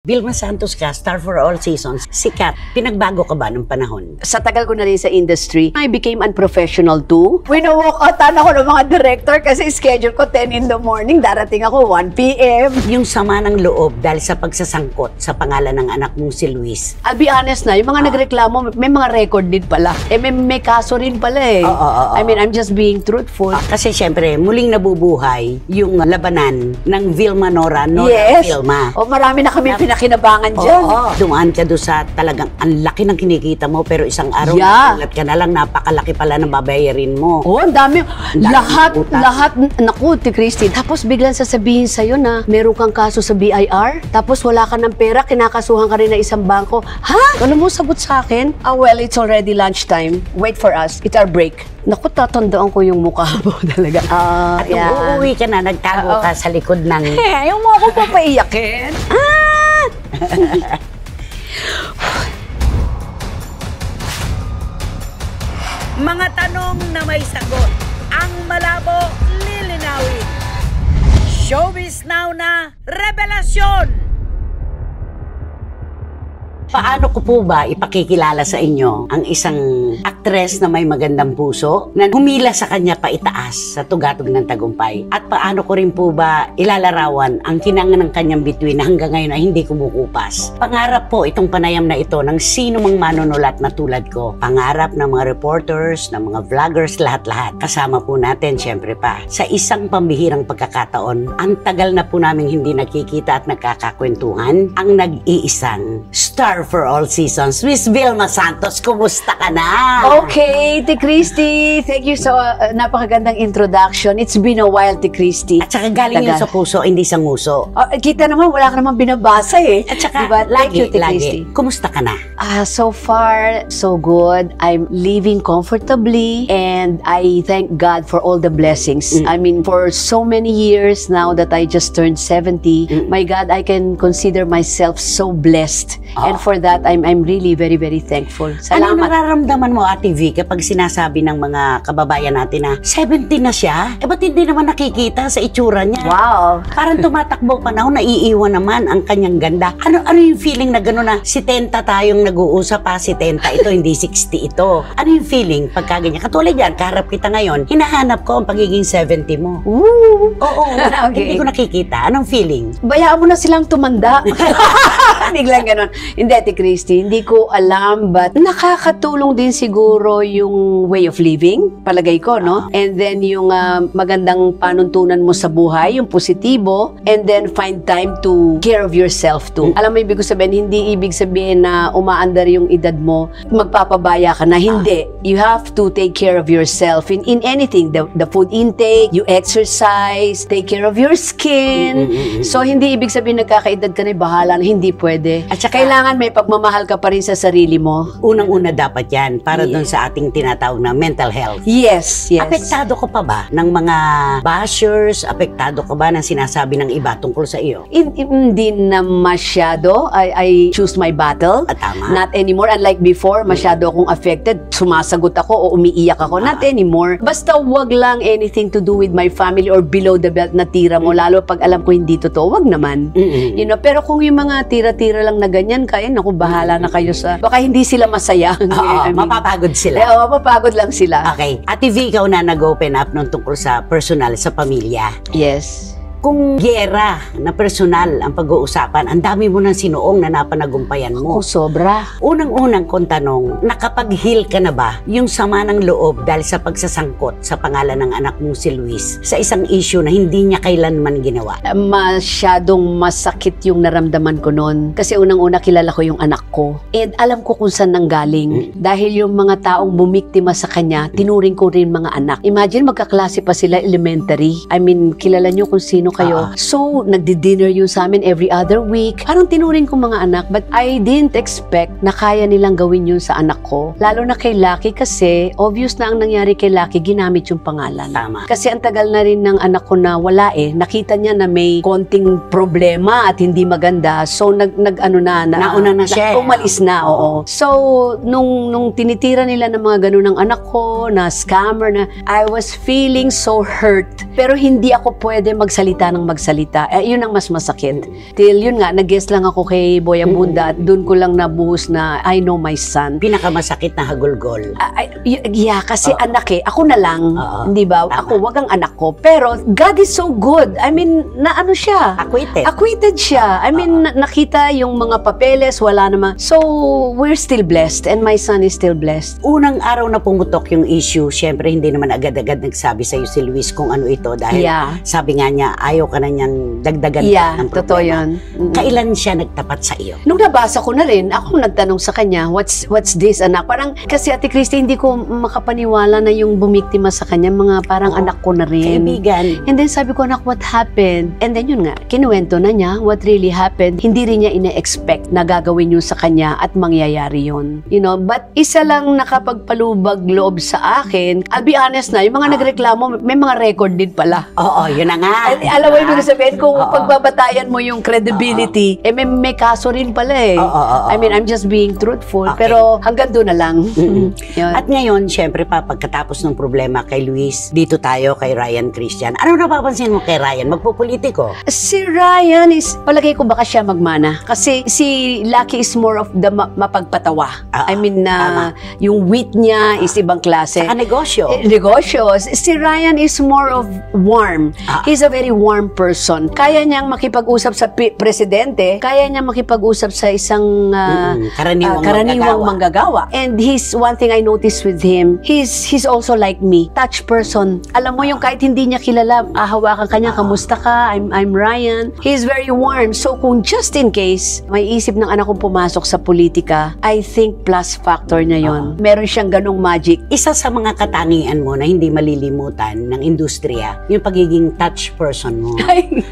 Vilma Santos ka, star for all seasons. Sikat, pinagbago ka ba ng panahon? Sa tagal ko na rin sa industry, I became unprofessional too. Wino-walk outan ako ng mga director kasi schedule ko 10 in the morning, darating ako 1 p.m. Yung sama ng loob dahil sa pagsasangkot sa pangalan ng anak mong si Luis. I'll be honest na, yung mga nagreklamo, may mga record din pala. May kaso rin pala eh. I mean, I'm just being truthful. Kasi syempre, muling nabubuhay yung labanan ng Vilma Nora, Nora Yes. Vilma. O marami na kami pinakinabangan dyan. Dumaan ka doon sa talagang ang laki ng kinikita mo pero isang araw nagulat ka na lang, napakalaki pala ng babayarin mo. Ang dami. Lahat, naku, Ti Christy. Tapos biglang sasabihin sa'yo na meron kang kaso sa BIR, tapos wala ka ng pera, kinakasuhan ka rin ng isang bangko. Ha? Ano mo sagot sa akin? Well, it's already lunchtime. Wait for us. It's our break. Naku, tatandaan ko yung mukha mo talaga. At nung uuwi ka na, nagtago ka sa likod ng... Ayaw mo ako papaiyakin. Mga tanong na may sagot, ang malabo lilinawin. Showbiz Now na revelasyon! Paano ko po ba ipakikilala sa inyo ang isang aktres na may magandang puso na humila sa kanya pa itaas sa tugatog ng tagumpay? At paano ko rin po ba ilalarawan ang kinangan ng kanyang bituin na hanggang ngayon ay hindi kumukupas? Pangarap po itong panayam na ito ng sino mang manunulat na tulad ko. Pangarap ng mga reporters, ng mga vloggers, lahat-lahat. Kasama po natin, syempre pa, sa isang pambihirang pagkakataon, ang tagal na po namin hindi nakikita at nagkakakwentuhan, ang nag-iisang star for all seasons, Miss Vilma Santos. Kumusta ka na? Okay, Ti Christy. Thank you sa napakagandang introduction. It's been a while, Ti Christy. At saka galing yun sa puso, hindi sa nguso. Kita naman, wala ka naman binabasa eh. At saka, diba? lagi, Thank you, Ti Christy. Kumusta ka na? So far, so good. I'm living comfortably and I thank God for all the blessings. I mean, for so many years now that I just turned 70, my God, I can consider myself so blessed. And for that, I'm really very, very thankful. Ano Salamat. nararamdaman mo, Ate V, kapag sinasabi ng mga kababayan natin na 70 na siya? Ba't hindi naman nakikita sa itsura niya? Wow. Parang tumatakbo panahon, naiiwan naman ang kanyang ganda. Ano yung feeling na gano'n na 70 tayong nag-uusap pa, 70 ito, hindi 60 ito? Ano yung feeling pagka ganyan? Katulad yan, kaharap kita ngayon, hinahanap ko ang pagiging 70 mo. Woo! Oo, Okay. hindi ko nakikita. Anong feeling? Bayaan mo na silang tumanda. Biglang ganon. Hindi, Ate Christy, hindi ko alam, but nakakatulong din siguro yung way of living, palagay ko, no? And then yung magandang panuntunan mo sa buhay, yung positibo, and then find time to care of yourself too. Alam mo, ibig ko sabihin, hindi ibig sabihin na umaandar yung edad mo, magpapabaya ka na. Hindi. You have to take care of yourself in anything. The food intake, you exercise, take care of your skin. So, hindi ibig sabihin nagkakaedad ka na, bahala na, hindi pwede. At saka, kailangan may pagmamahal ka pa rin sa sarili mo. Unang-una dapat yan para doon sa ating tinatawag na mental health. Yes, yes. Apektado ka pa ba ng mga bashers? Apektado ka ba ng sinasabi ng iba tungkol sa iyo? Hindi na masyado. I choose my battle. Tama. Not anymore. Unlike before, masyado akong affected. Sumasagot ako o umiiyak ako. Not anymore. Basta wag lang anything to do with my family or below the belt na tira mo. Lalo pag alam ko hindi totoo, wag naman. You know, pero kung yung mga tira-tira lang na ganyan, kaya naku, bahala na kayo sa... Baka hindi sila masaya. Mapapagod sila. Mapapagod lang sila. Okay. Ate V, ikaw na nag-open up nung tungkol sa personal, sa pamilya. Yes. Kung giyera na personal ang pag-uusapan, ang dami mo ng sinuong na napanagumpayan mo. Sobra. Unang-unang kong tanong, nakapag-heal ka na ba yung sama ng loob dahil sa pagsasangkot sa pangalan ng anak mong si Luis sa isang issue na hindi niya kailanman ginawa? Masyadong masakit yung naramdaman ko noon. Kasi unang-una kilala ko yung anak ko. And alam ko kung saan nanggaling. Dahil yung mga taong bumiktima sa kanya, tinuring ko rin mga anak. Imagine, magkaklase pa sila elementary. I mean, kilala nyo kung sino kayo. So, nagdi-dinner yun sa amin every other week. Parang tinuring ko mga anak, but I didn't expect na kaya nilang gawin yun sa anak ko. Lalo na kay Lucky kasi obvious na ang nangyari kay Lucky, ginamit yung pangalan. Tama. Kasi ang tagal na rin ng anak ko na wala eh. Nakita niya na may konting problema at hindi maganda. So, nauna na siya. Umalis na, oo. So, nung tinitira nila ng mga ganun ng anak ko, na scammer na, I was feeling so hurt. Pero hindi ako pwede magsalita magsalita ng magsalita. Yun ang mas masakit. Till yun nga, nag-guest lang ako kay Boy Abunda at doon ko lang nabuhos na I know my son. Pinakamasakit na hagulgol. Yeah, kasi anak ako na lang, di ba? Tama. Ako, wag ang anak ko. Pero God is so good. I mean, na ano siya? Acquitted. Acquitted siya. I mean, nakita yung mga papeles, wala naman. So, we're still blessed and my son is still blessed. Unang araw na pumutok yung issue, syempre hindi naman agad-agad nagsabi sa'yo si Luis kung ano ito dahil sabi nga niya, ayaw ka na niyang dagdagan ng problema. Totoo yun. Kailan siya nagtapat sa iyo? Nung nabasa ko na rin, ako nagtanong sa kanya, what's this, anak? Parang, kasi Ate Christy, hindi ko makapaniwala na yung bumiktima sa kanya, mga parang anak ko na rin. Kaibigan. And then sabi ko, anak, what happened? And then yun nga, kinuwento na niya what really happened. Hindi rin niya ina-expect na gagawin yun sa kanya at mangyayari yun. You know, but isa lang nakapagpalubag loob sa akin. I'll be honest na, yung mga nagreklamo, may mga record din pala. Oo, yun na nga. Alam mo yung sabihin, kung pagbabatayan mo yung credibility, may kaso rin pala eh. I mean, I'm just being truthful. Okay. Pero hanggang doon na lang. Yun. At ngayon, syempre pa, pagkatapos ng problema kay Luis, dito tayo kay Ryan Christian. Ano napapansin mo kay Ryan? Magpupolitiko? Si Ryan is, palagay ko baka siya magmana. Kasi si Lucky is more of the mapagpatawa. I mean, yung wit niya is ibang klase. Saka negosyo. Negosyo. Si Ryan is more of warm. He's a very warm person. Kaya niyang makipag-usap sa presidente, kaya niyang makipag-usap sa isang karaniwang manggagawa. And one thing I noticed with him, he's also like me, touch person. Alam mo yung kahit hindi niya kilala, hawakan kanya, kamusta ka? I'm Ryan. He's very warm. So kung just in case, may isip ng anak kong pumasok sa politika, I think plus factor niya yon. Meron siyang ganong magic. Isa sa mga katangian mo na hindi malilimutan ng industriya, yung pagiging touch person mo.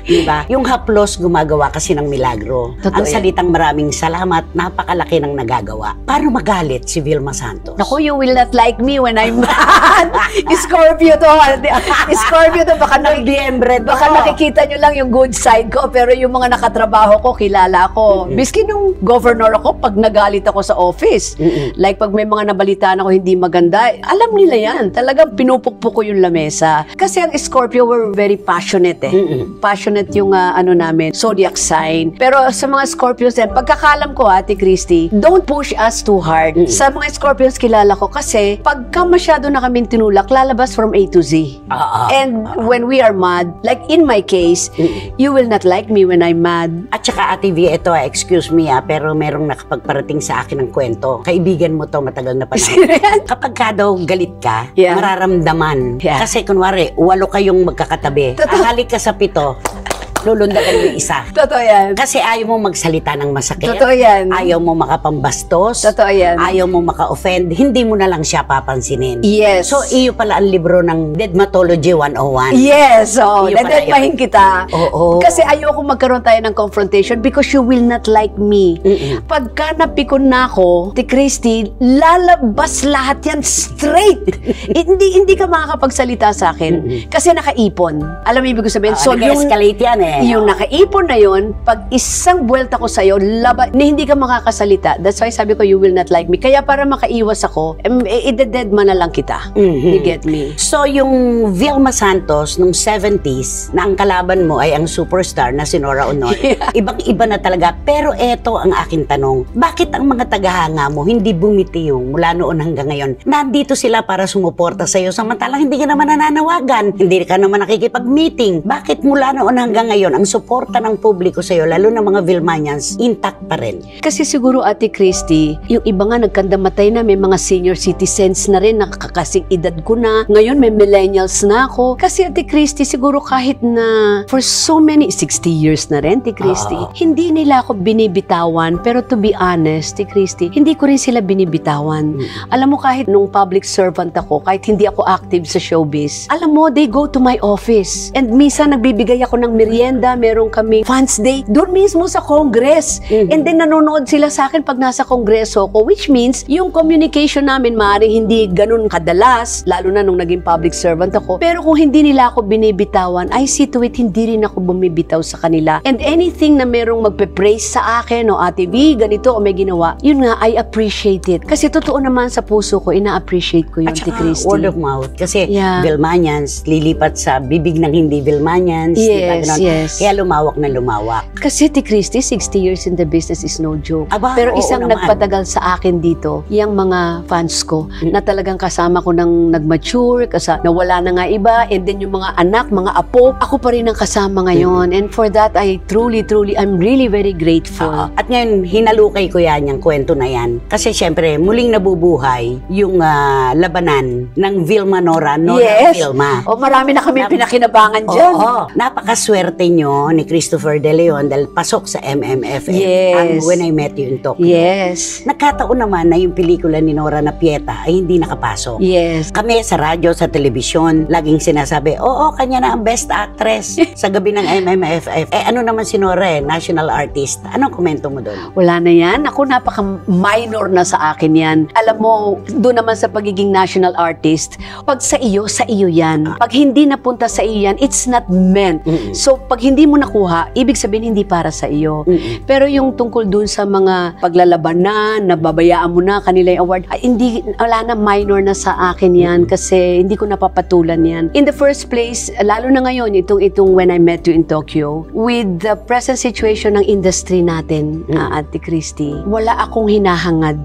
Diba? Yung haplos gumagawa kasi ng milagro. Totoo Ang salitang maraming salamat, napakalaki ng nagagawa. Paano magalit si Vilma Santos? Naku, you will not like me when I'm mad. Scorpio to. Scorpio to. Baka nakikita nyo lang yung good side ko, pero yung mga nakatrabaho ko, kilala ko. Biski nung governor ako, pag nagalit ako sa office, like pag may mga nabalitaan ako hindi maganda, alam nila yan. Talagang pinupukpok ko yung lamesa. Kasi ang Scorpio, we're very passionate Passionate yung namin, zodiac sign. Pero sa mga Scorpios din, pagkakalam ko, Ate Christy, don't push us too hard. Sa mga Scorpios kilala ko kasi pagka masyado na kaming tinulak, lalabas from A to Z. And when we are mad, like in my case, you will not like me when I'm mad. At saka Ate V, ito excuse me pero merong nakapagparating sa akin ng kwento. Kaibigan mo to matagal na panahon. Kapag ka daw galit ka, mararamdaman. Kasi kunwari, 8 kayong magkakatabi. Ang halik ka sa 7, lulundagan yung isa. Totoo yan. Kasi ayaw mo magsalita ng masakit. Totoo yan. Ayaw mo makapambastos. Totoo yan. Ayaw mo maka-offend. Hindi mo na lang siya papansinin. Yes. So, iyo pala ang libro ng Deadmatology 101. Yes. Iyo pala Dadadmahin kita. Oo. Kasi ayoko magkaroon tayo ng confrontation because you will not like me. Pagka napikon na ako, Ti Christy, lalabas lahat yan straight. Hindi ka makakapagsalita sa akin. Kasi nakaipon. Alam mo ibig ko sabihin? So, nag-escalate yan Yung nakaipon na yun, pag isang buwelta ko sa'yo, hindi ka makakasalita. That's why sabi ko, you will not like me. Kaya para makaiwas ako, i-dead man na lang kita. You get me? So, yung Vilma Santos nung 70s, na ang kalaban mo ay ang superstar na si Nora Honor, ibang-iba na talaga. Pero eto ang aking tanong, bakit ang mga tagahanga mo hindi bumitiw mula noon hanggang ngayon? Nandito sila para sumuporta sa'yo, samantalang hindi ka naman nananawagan, hindi ka naman nakikipag-meeting. Bakit mula noon hanggang ngayon, ang suporta ng publiko sa'yo, lalo ng mga Vilmanians, intact pa rin? Kasi siguro, Ate Christy, yung iba nga nagkandamatay na, may mga senior citizens na rin, nakakasing edad ko na. Ngayon, may millennials na ako. Kasi, Ate Christy, siguro kahit na for so many, 60 years na rin, Ate Christy, hindi nila ako binibitawan. Pero to be honest, Ate Christy, hindi ko rin sila binibitawan. Alam mo, kahit nung public servant ako, kahit hindi ako active sa showbiz, alam mo, they go to my office. And minsan, nagbibigay ako ng merienda merienda, meron kaming fans day, doon mismo sa Congress. And then nanonood sila sa akin pag nasa Kongreso ko, which means yung communication namin maaaring hindi ganun kadalas, lalo na nung naging public servant ako. Pero kung hindi nila ako binibitawan, I see to it, hindi rin ako bumibitaw sa kanila. And anything na merong magpe-praise sa akin, o Ate V, ganito o may ginawa, yun nga, I appreciate it. Kasi totoo naman sa puso ko, ina-appreciate ko yun, At Ate saka, Christy. word of mouth. Kasi Yeah. Vilmanians, lilipat sa bibig ng hindi Vilmanians. Yes, diba, yes. Kaya lumawak na lumawak. Kasi Ate Christy, 60 years in the business is no joke. Aba, Pero oo isang naman. nagpatagal sa akin dito, yung mga fans ko, na talagang kasama ko nang nag-mature, nawala na nga iba, and then yung mga anak, mga apo, ako pa rin ang kasama ngayon. And for that, I truly, I'm really very grateful. At ngayon, hinalukay ko yan, yung kwento na yan. Kasi syempre, muling nabubuhay yung labanan ng Vilma Nora Vilma. O marami na kami pinakinabangan dyan. Oo, napakaswerte nyo ni Christopher De Leon dahil pasok sa MMFF Yes. ang When I Met You in Tokyo. Yes. Nagkataon naman na yung pelikula ni Nora na Pieta ay hindi nakapasok. Yes. Kami sa radyo, sa telebisyon, laging sinasabi, oo, kanya na ang best actress sa gabi ng MMFF. Ano naman si Nora national artist. Anong komento mo doon? Wala na yan. Ako, napaka-minor na sa akin yan. Alam mo, doon naman sa pagiging national artist, pag sa iyo yan. Pag hindi napunta sa iyo yan, it's not meant. So, pag hindi mo nakuha, ibig sabihin hindi para sa iyo. Pero yung tungkol doon sa mga paglalabanan, nababayaan mo na kanila yung award, wala na, minor na sa akin yan kasi hindi ko napapatulan yan. In the first place, lalo na ngayon, itong When I Met You in Tokyo, with the present situation ng industry natin, Ate Christy, wala akong hinahangad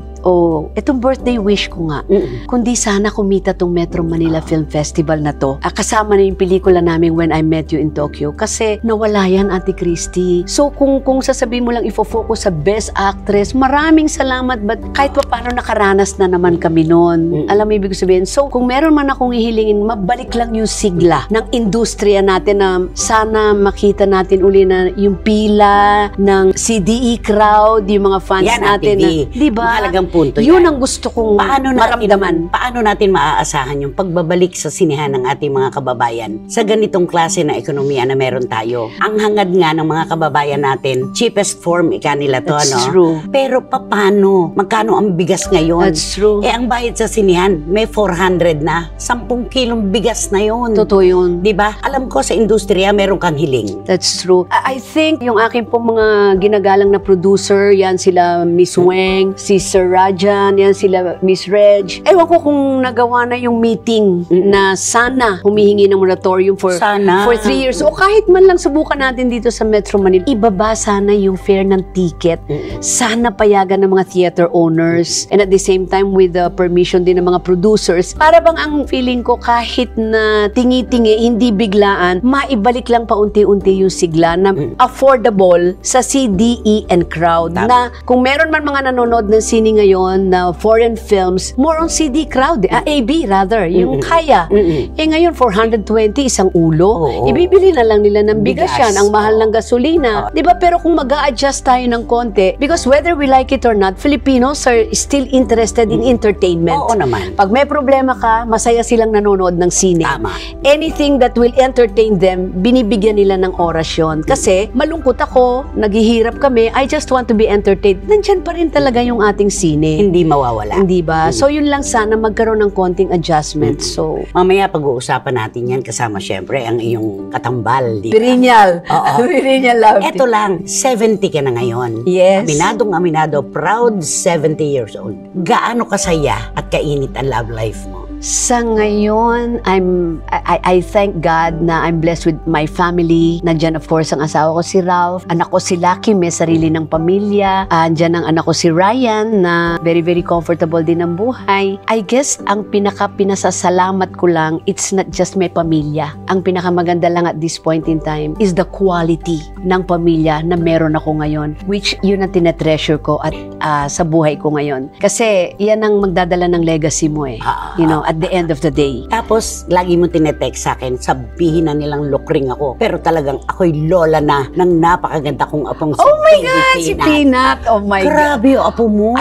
itong birthday wish ko nga, kundi sana kumita tong Metro Manila Film Festival na to. Kasama na yung pelikula namin When I Met You in Tokyo kasi nawala yan, Ate Christy. So kung sasabihin mo lang ifo-focus sa Best Actress, maraming salamat, but kahit pa paano nakaranas na naman kami noon. Alam mo ibig sabihin? So kung meron man akong hihilingin, mabalik lang yung sigla ng industriya natin na sana makita natin uli na yung pila ng CDE crowd, yung mga fans yan, natin. Diba? Mahalagang punto yun yan. ang gusto kong maramdaman. Paano natin maaasahan yung pagbabalik sa sinehan ng ating mga kababayan sa ganitong klase na ekonomiya na meron tayo? Ang hangad nga ng mga kababayan natin, cheapest form, ika nila to, That's no? true. Pero paano? Magkano ang bigas ngayon? That's true. Ang bayad sa sinehan, may 400 na. 10 kilong bigas na yun. Totoo yun. Diba? Alam ko sa industriya, meron kang hiling. That's true. I think yung aking po mga ginagalang na producer, yan sila Miss Weng, si Sir Rajan, yan sila Miss Reg. Ewan ko kung nagawa na yung meeting na sana humihingi ng moratorium for 3 years. O kahit man lang subukan natin dito sa Metro Manila, ibaba sana yung fare ng ticket. Sana payagan ng mga theater owners and at the same time with the permission din ng mga producers. Para bang ang feeling ko kahit na tingi-tingi, hindi biglaan, maibalik lang paunti-unti yung sigla na affordable sa CDE and crowd. Na kung meron man mga nanonood ng sine ngayon na foreign films, more on CD crowd, AB rather, yung kaya. Ngayon, 420 isang ulo. Ibibili na lang nila ng bigas yan, ang mahal ng gasolina. Diba? Pero kung mag-a-adjust tayo ng konti, because whether we like it or not, Filipinos are still interested in entertainment. Oo naman. Pag may problema ka, masaya silang nanonood ng sine. Tama. Anything that will entertain them, binibigyan nila ng oras yun. Kasi malungkot ako, naghihirap kami, I just want to be entertained. Nandyan pa rin talaga yung ating sine. Hindi mawawala. Hindi ba? So yun lang sana, magkaroon ng konting adjustment. So, mamaya pag-uusapan natin yan kasama syempre ang iyong katambal. Di ba? Birinyal. Oo. Birinyal love. Eto lang, 70 ka na ngayon. Yes. Aminado, proud 70 years old. Gaano kasaya at kainit ang love life mo? Sa ngayon, I thank God na I'm blessed with my family. Nandyan of course ang asawa ko si Ralph. Anak ko si Lucky, may sarili ng pamilya. Andyan ang anak ko si Ryan na very very comfortable din ang buhay. I guess ang pinasasalamat ko lang, it's not just may pamilya. Ang pinakamaganda lang at this point in time is the quality ng pamilya na meron ako ngayon. Which yun ang tinatreasure ko at sa buhay ko ngayon. Kasi yan ang magdadala ng legacy mo eh. You know, at the end of the day. Tapos, lagi mo tinetext sa akin, sabihin na nilang lokring ako. Pero talagang ako'y lola na ng napakaganda kong apong si Oh my God! Si Peanut! Oh my God! Grabe yung apo mo.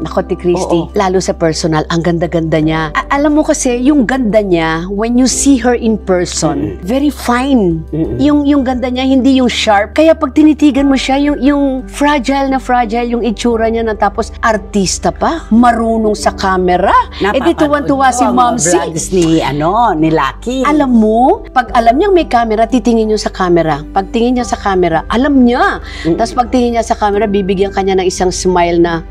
Nako, Ate Christy, Oo. lalo sa personal, ang ganda-ganda niya. Alam mo kasi, yung ganda niya, when you see her in person, very fine. Yung ganda niya, hindi yung sharp. Kaya pag tinitigan mo siya, yung fragile na fragile, yung itsura niya na tapos artista pa, marunong sa camera. Eh di tuwan-tuwa si Momsy. Vlogs ni Lucky. Alam mo, pag alam niyang may camera, titingin niyo sa camera. Pag tingin niya sa camera, alam niya. Tapos pag tingin niya sa camera, bibigyan kanya ng isang smile na,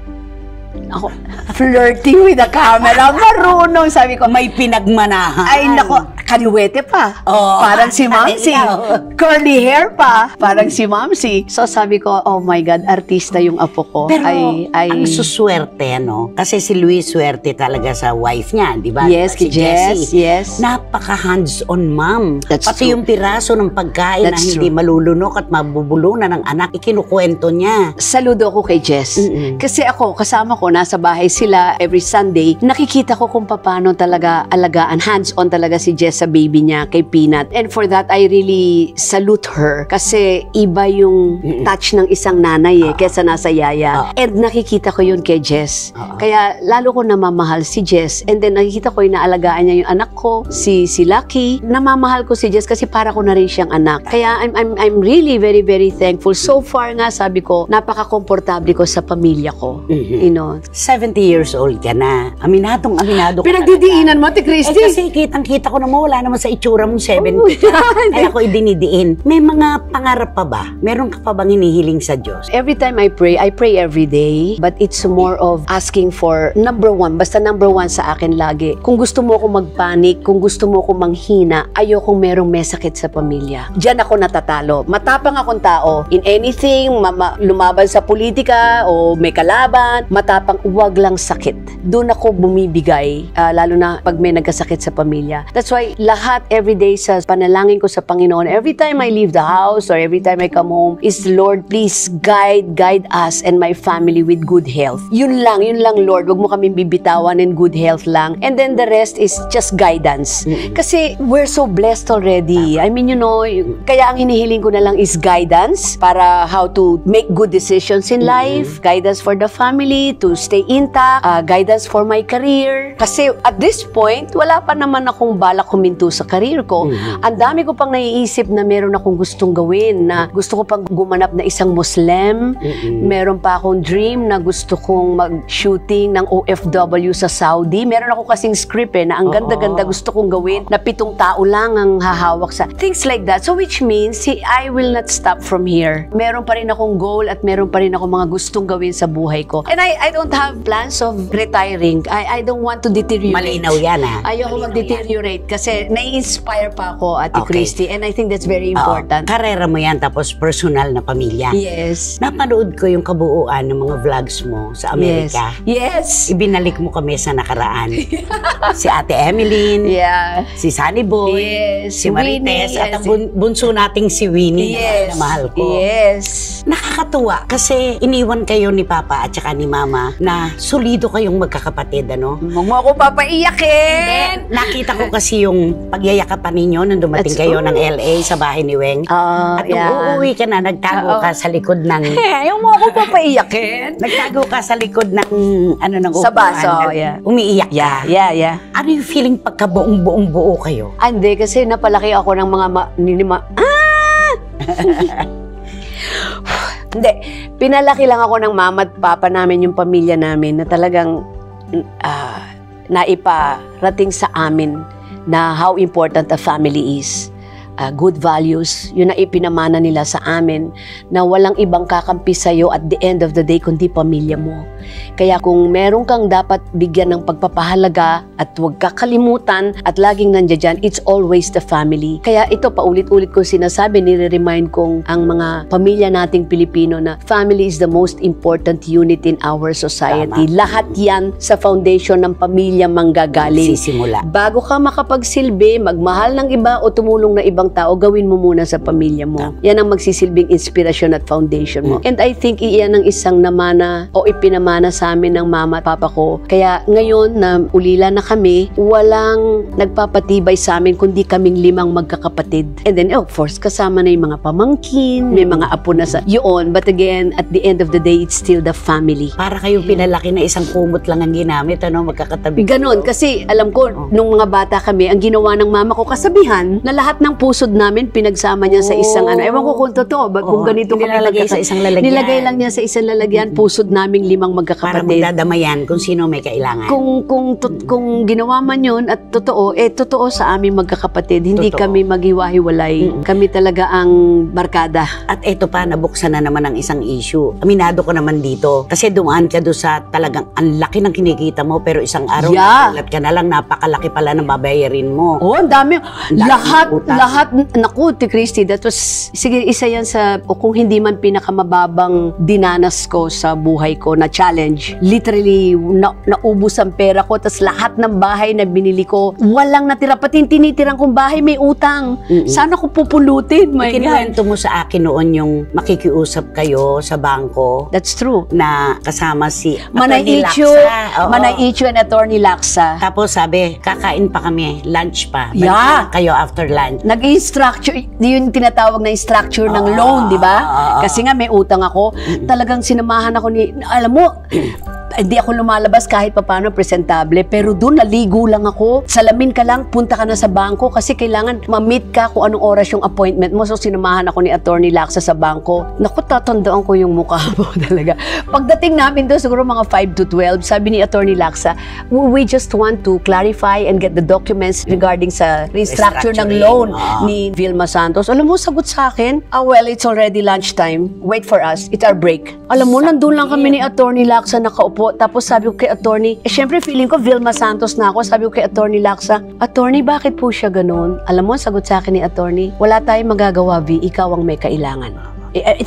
ako, flirting with the camera. Marunong, sabi ko. May pinagmanahan. Ay, nako, kaliwete pa. Oo. Parang si Momsy. Ikaw. Curly hair pa. Parang si Momsy. So sabi ko, oh my God, artista yung apo ko. Pero ay, ang suswerte, no? Kasi si Luis swerte talaga sa wife niya, di ba? Yes, Si kay Jess. Jessie. Yes. Napaka hands-on mom. That's Pati true. yung piraso ng pagkain na That's hindi malulunok at mabubulunan ng anak, ikinukwento niya. Saludo ako kay Jess. Kasi ako, kasama ko, nasa bahay sila every Sunday, nakikita ko kung paano talaga alagaan, hands-on talaga si Jess sa baby niya, kay Peanut. And for that, I really salute her. Kasi iba yung touch ng isang nanay kesa nasa yaya. And nakikita ko yun kay Jess. Kaya lalo ko namamahal si Jess. And then nakikita ko yung naalagaan niya yung anak ko, si Lucky. Namamahal ko si Jess kasi para ko na rin siyang anak. Kaya I'm really very, very thankful. So far nga, sabi ko, napaka-komportable ko sa pamilya ko. You know, 70 years old ka na. Aminado ka. pinagdidiinan mo, Ate Christy. Kasi kitang-kita ko naman wala naman sa itsura mong 70 ka. Kaya ako idinidiin. May mga pangarap pa ba? Meron ka pa bang hinihiling sa Diyos? Every time I pray every day, but it's more of asking for number one, basta number one sa akin lagi. Kung gusto mo ako magpanik, kung gusto mo ako manghina, ayokong merong may sakit sa pamilya. Diyan ako natatalo. Matapang akong tao. In anything, lumaban sa politika o may kalaban, matapang, wag lang sakit. Doon ako bumibigay, lalo na pag may nagkasakit sa pamilya. That's why lahat everyday sa panalangin ko sa Panginoon, every time I leave the house or every time I come home, is Lord, please guide us and my family with good health. Yun lang Lord, wag mo kaming bibitawan in good health lang. And then the rest is just guidance. Kasi we're so blessed already. I mean, you know, kaya ang hinihiling ko na lang is guidance para how to make good decisions in life, guidance for the family to stay intact, guidance for my career. Kasi at this point, wala pa naman akong balak huminto sa career ko. Ang dami ko pang naiisip na meron akong gustong gawin, na gusto ko pang gumanap na isang Muslim. Meron pa akong dream na gusto kong mag-shooting ng OFW sa Saudi. Meron ako kasing script na ang ganda-ganda gusto kong gawin na 7 tao lang ang hahawak sa things like that. So which means, I will not stop from here. Meron pa rin akong goal at meron pa rin akong mga gustong gawin sa buhay ko. And I don't have plans of retiring. I don't want to deteriorate. Malinaw yan, ha? Ayoko mag-deteriorate kasi nai-inspire pa ako, Ate Christy, and I think that's very important. Karera mo yan, tapos personal na pamilya. Yes. Napanood ko yung kabuuan ng mga vlogs mo sa Amerika. Yes. Ibinalik mo kami sa nakaraan. Si Ate Emeline, Yeah. si Sunny Boy, Yes. si Marites, Winnie, at ang bunso nating si Winnie, Yes. na mahal ko. Yes. Nakakatuwa kasi iniwan kayo ni Papa at saka ni Mama na solido kayong magkakapatid, ano? Huwag mo ako papaiyakin. Nakita ko kasi yung pagyayakapan ninyo nung dumating kayo ng LA sa bahay ni Weng. At nung uuwi ka na, nagtago ka sa likod ng... Huwag mo ako papaiyakin. Nagtago ka sa likod ng ng Sa upuan. baso, yeah. Umiiyak ka. Yeah. Ano yung feeling pagka buong buo kayo? Hindi, kasi napalaki ako ng mga Hindi, pinalaki lang ako ng mama at papa namin, yung pamilya namin, na talagang naiparating sa amin na how important a family is. Good values, yun na ipinamana nila sa amin, na walang ibang kakampi sa'yo at the end of the day kundi pamilya mo. Kaya kung meron kang dapat bigyan ng pagpapahalaga at huwag kakalimutan at laging nandiyan dyan, it's always the family. Kaya ito, paulit-ulit ko sinasabi, nire-remind kong ang mga pamilya nating Pilipino na family is the most important unit in our society. Tama. Lahat yan sa foundation ng pamilya manggagaling. Sisimula. Bago ka makapagsilbi, magmahal ng iba o tumulong na ibang ibang tao, gawin mo muna sa pamilya mo. Yan ang magsisilbing inspirasyon at foundation mo. And I think iyan ang isang namana o ipinamana sa amin ng mama at papa ko. Kaya ngayon na ulila na kami, walang nagpapatibay sa amin kundi kaming 5 magkakapatid. And then, of course, kasama na yung mga pamangkin, may mga apo na sa yun. But again, at the end of the day, it's still the family. Para kayong pinalaki na isang kumot lang ang ginamit, magkakatabi. Ganon, kasi alam ko, nung mga bata kami, ang ginawa ng mama ko, kasabihan na lahat ng pusod namin, pinagsama niya sa isang ewan ko kung totoo, kung ganito kami nilalagay sa isang lalagyan. Nilagay lang niya sa isang lalagyan, pusod naming 5 Para magkakapatid. magdadamayan kung sino may kailangan. Kung ginawa man yun at totoo, totoo sa aming magkakapatid. Hindi Totoo. kami maghiwa-hiwalay. Kami talaga ang barkada. At eto pa, nabuksan na naman ang isang issue. Aminado ko naman dito. Kasi dumaan ka doon sa talagang ang laki ng kinikita mo, pero isang araw, nagulat ka na lang, napakalaki pala ng babayarin mo. Oh, ang dami. utang. Lahat, naku, T. Christy, that was, sige, isa yan sa, o kung hindi man pinakamababang dinanas ko sa buhay ko na challenge. Literally, naubos ang pera ko, tas lahat ng bahay na binili ko, walang natira. Pati yung tinitirang kong bahay, may utang. Sana ko pupulutin, my God. Kinuwento mo sa akin noon yung makikiusap kayo sa bangko That's true. na kasama si Manay Atty. Icho, Laksa. Oo. Manay Icho and Attorney Laksa. Tapos sabi, kakain pa kami, lunch pa. Balik Yeah. na kayo after lunch. Nag-i-structure, yung tinatawag na structure ng loan, di ba? Kasi nga may utang ako. Talagang sinamahan ako ni, alam mo, hindi ako lumalabas kahit papano presentable, pero doon naligo lang ako. Salamin ka lang, punta ka na sa bangko kasi kailangan ma-meet ka kung anong oras yung appointment mo. So sinamahan ako ni Attorney Laksa sa bangko. Naku, tatandaan ko yung mukha mo talaga. Pagdating namin doon, siguro mga 5 to 12, sabi ni Attorney Laksa, we just want to clarify and get the documents regarding sa restructure ng loan ni Vilma Santos. Alam mo, sagot sa akin, well, it's already lunchtime. Wait for us. It's our break. Alam mo, nandun lang kami ni Attorney Laksa nakaupo. Tapos sabi ko kay Attorney, syempre feeling ko Vilma Santos na ako. Sabi ko kay Attorney Laksa, Attorney, bakit po siya ganun? Alam mo, sagot sa akin ni Attorney, wala tayong magagawa, V. Ikaw ang may kailangan.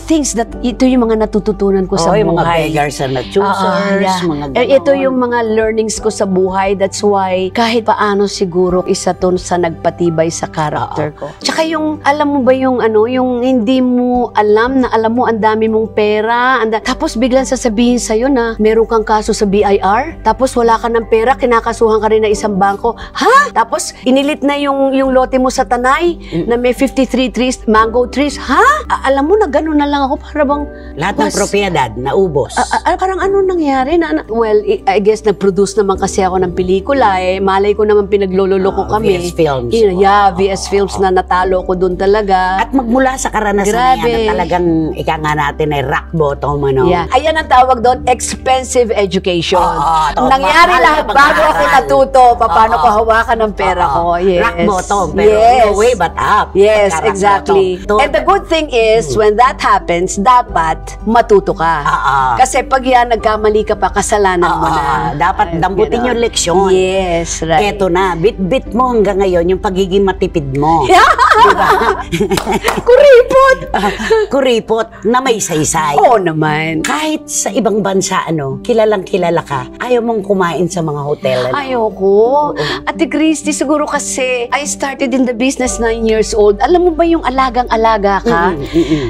Things that, ito yung mga natututunan ko sa buhay. Yung mga beggars and choosers, mga ganon. Ito yung mga learnings ko sa buhay. That's why, kahit paano siguro, isa to sa nagpatibay sa character ko. Tsaka yung, alam mo ba yung yung hindi mo alam na alam mo ang dami mong pera. Tapos biglang sasabihin sa'yo na meron kang kaso sa BIR. Tapos wala ka ng pera, kinakasuhan ka rin ng isang bangko. Ha? Tapos inilit na yung lote mo sa Tanay na may 53 trees, mango trees. Ha? Alam mo na ganun na lang ako para bang lahat ng propiedad naubos. Parang ano nangyari well, I guess nag-produce naman kasi ako ng pelikula malay ko naman pinaglololoko kami. VS Films. VS Films na natalo ko doon talaga. At magmula sa karanasan na yan na talagang ika nga natin ay rock bottom Yeah. Ayan ang tawag doon, expensive education. Nangyari mahal lahat na bago ako pag-aaral. natuto paano ko hawakan ng pera ko. Yes. Rock bottom, pero no way but up. Yes, Rock exactly. bottom. And the good thing is, when that happens, dapat matuto ka. Kasi pag yan, nagkamali ka pa, kasalanan mo na. Dapat damputin yung leksyon. Yes, right. Eto na, bit-bit mo hanggang ngayon yung pagiging matipid mo. Diba? Kuripot! Kuripot na may saysay. Oo naman. Kahit sa ibang bansa, kilalang kilala ka, ayaw mong kumain sa mga hotel. Ayoko. Ate Christy, siguro kasi I started in the business 9 years old. Alam mo ba yung alagang-alaga ka?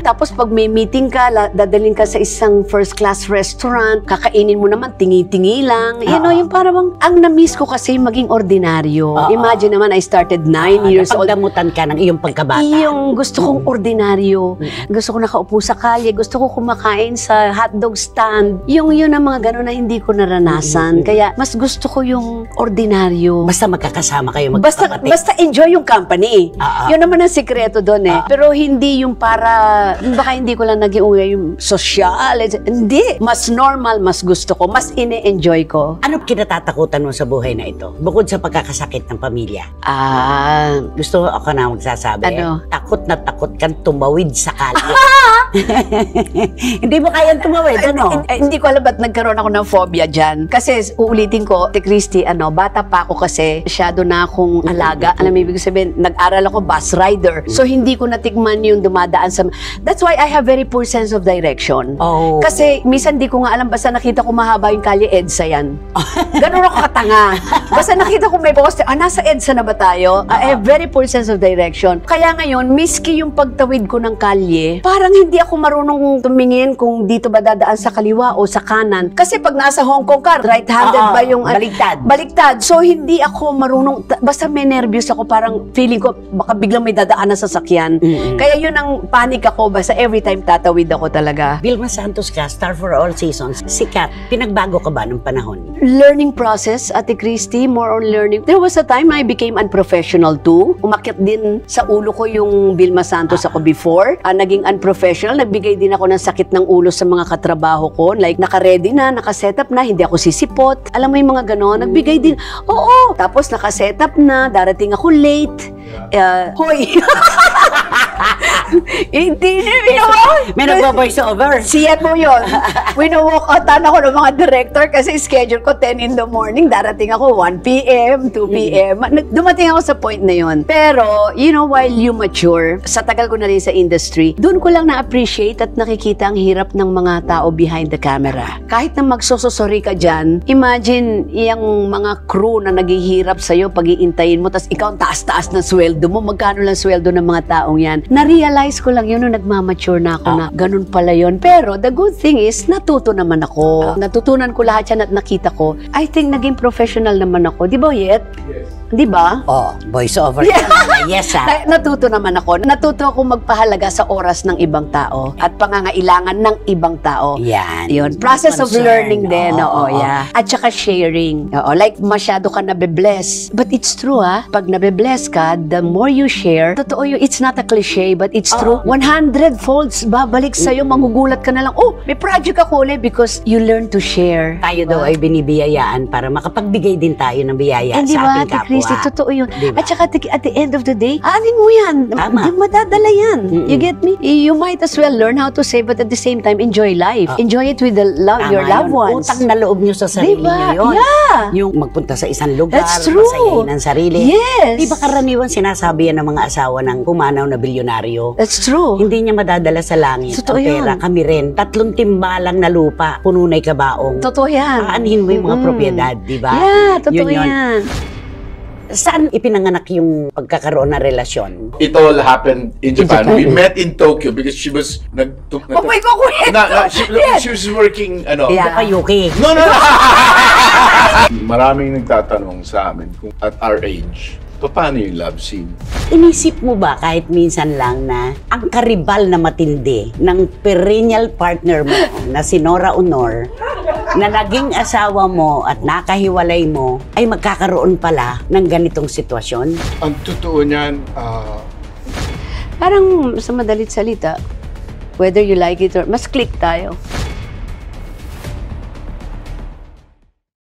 Tapos pag may meeting ka, dadalhin ka sa isang first class restaurant, kakainin mo naman, tingi-tingi lang. Yung parang, ang na-miss ko kasi maging ordinaryo. Imagine naman, I started 9 years old. Napagdamutan ka ng iyong pagkabata. Yung gusto kong ordinaryo. Gusto ko nakaupo sa kalye. Gusto ko kumakain sa hotdog stand. Yun ang mga gano'n na hindi ko naranasan. Kaya mas gusto ko yung ordinaryo. Basta magkakasama kayo, magkakapatid. Basta enjoy yung company. Yun naman ang sikreto doon Pero hindi yung para, baka hindi ko lang naging yung social. Hindi. Mas normal, mas gusto ko. Mas ine-enjoy ko. Ano kinatatakutan mo sa buhay na ito? Bukod sa pagkakasakit ng pamilya. Gusto ako na magsasabi. Ano? Takot na takot kang tumawid sa kalye. Hindi mo kayang tumawid, Hindi ko alam ba't nagkaroon ako ng phobia dyan. Kasi uulitin ko, Ate Christy, bata pa ako kasi, masyado na akong alaga. Alam mo, ibig sabihin, nag-aral ako bus rider. So, hindi ko natikman yung dumadaan sa... That's why I have very poor sense of direction. Kasi, minsan di ko nga alam, basta nakita ko mahaba yung kalye, EDSA yan. Ganun ako katanga. Basta nakita ko may poster, nasa EDSA na ba tayo? I have very poor sense of direction. yun. Kaya ngayon, miski yung pagtawid ko ng kalye, parang hindi ako marunong tumingin kung dito ba dadaan sa kaliwa o sa kanan. Kasi pag nasa Hong Kong ka, right-handed Oo, ba yung... baliktad. Baliktad. So, hindi ako marunong, basta may nervyos ako, parang feeling ko, baka biglang may dadaan na sasakyan. Kaya yun ang panic ako, basta every time tatawid ako talaga. Vilma Santos ka, Star for All Seasons. Sikat, pinagbago ka ba nung panahon? Learning process, Ate Christy, more on learning. There was a time I became unprofessional too. Umakyat din sa ulo ko yung Vilma Santos ako before. Naging unprofessional. Nagbigay din ako ng sakit ng ulo sa mga katrabaho ko. Like, naka-ready na, naka-setup na, hindi ako sisipot. Alam mo yung mga ganon. Nagbigay din. Oo. Tapos naka-setup na, darating ako late. Hoy! Hindi May nagpa-voice over. Siyan mo yun. Wino-walk outan ako ng mga director kasi schedule ko 10 in the morning. Darating ako 1 p.m., 2 p.m. Dumating ako sa point na yun. Pero, you know, while you mature, sa tagal ko na rin sa industry, doon ko lang na-appreciate at nakikita ang hirap ng mga tao behind the camera. Kahit na magsusosori ka dyan, imagine yung mga crew na naghihirap sa'yo pag-iintayin mo, tas ikaw ang taas-taas na sweldo mo, magkano lang sweldo ng mga taong yan. Na-realize ko lang yun nung nagmamature na ako na ganun pala yun. Pero the good thing is, natuto naman ako. Natutunan ko lahat yan at nakita ko. I think naging professional naman ako. Di ba, Yet? Yes. Di ba? Oh, voice over. Yeah. Yes, ha? Natuto naman ako. Natuto ako magpahalaga sa oras ng ibang tao at pangangailangan ng ibang tao. Yan. Yun. Process of Concern. learning din. Oo, Yeah. At saka sharing. Like, masyado ka nabe-bless. But it's true, ha? Pag nabe-bless ka, the more you share, totoo yun, it's not a cliche, but it's true. 100 folds babalik sa'yo, magugulat ka na lang, oh, may project ako ulit because you learn to share. Tayo daw ay binibiyayaan para makapagbigay din tayo ng biyaya Di sa ba, ating Ate kapwa. Christy, totoo yun. Diba? At saka at the end of the day, aanin mo yan. Tama. Di madadala yan. You get me? You might as well learn how to save, but at the same time, enjoy life. Enjoy it with your Tama loved yun. ones. Utang na loob nyo sa sarili Diba? nyo yun. Yeah. Yung magpunta sa isang lugar, That's true. masayahin ang sarili. Yes. Di ba karaniwan sinasabi yan ng mga asawa ng pumanaw na bilyonaryo? That's true. Hindi niya madadala sa langit Totoo ang pera. yun. Kami rin. 3 timbalang na lupa, pununay kabaong. Totoo yan. Aanhin mo yung mga propiedad, di ba? Yeah, totoo Yun yun. yan. Saan ipinanganak yung pagkakaroon ng relasyon? It all happened in Japan. We met in Tokyo because she was Oh my God, she was working Yeah. Kayuki. No. Maraming nagtatanong sa amin kung at our age, paano yung love scene? Inisip mo ba kahit minsan lang na ang karibal na matindi ng perennial partner mo na si Nora Honor na naging asawa mo at nakahiwalay mo ay magkakaroon pala ng ganitong sitwasyon? Ang totoo niyan, Parang sa madalit salita, whether you like it or, mas click tayo.